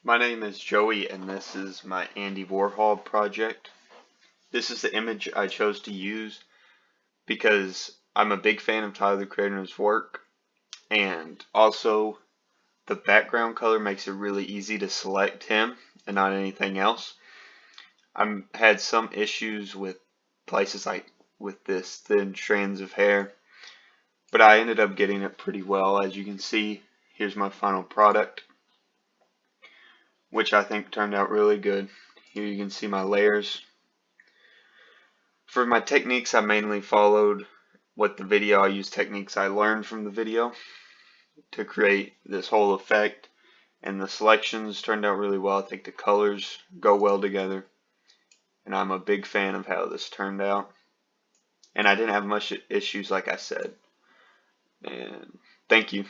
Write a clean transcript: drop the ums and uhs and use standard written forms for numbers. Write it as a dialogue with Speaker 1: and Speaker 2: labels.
Speaker 1: My name is Joey and this is my Andy Warhol project. This is the image I chose to use because I'm a big fan of Tyler the Creator's work, and also the background color makes it really easy to select him and not anything else. I had some issues with places like with this thin strands of hair, but I ended up getting it pretty well. As you can see, here's my final product, which I think turned out really good. Here you can see my layers. For my techniques, I mainly followed I used techniques I learned from the video to create this whole effect, and the selections turned out really well. I think the colors go well together, and I'm a big fan of how this turned out. And I didn't have much issues, like I said. And thank you.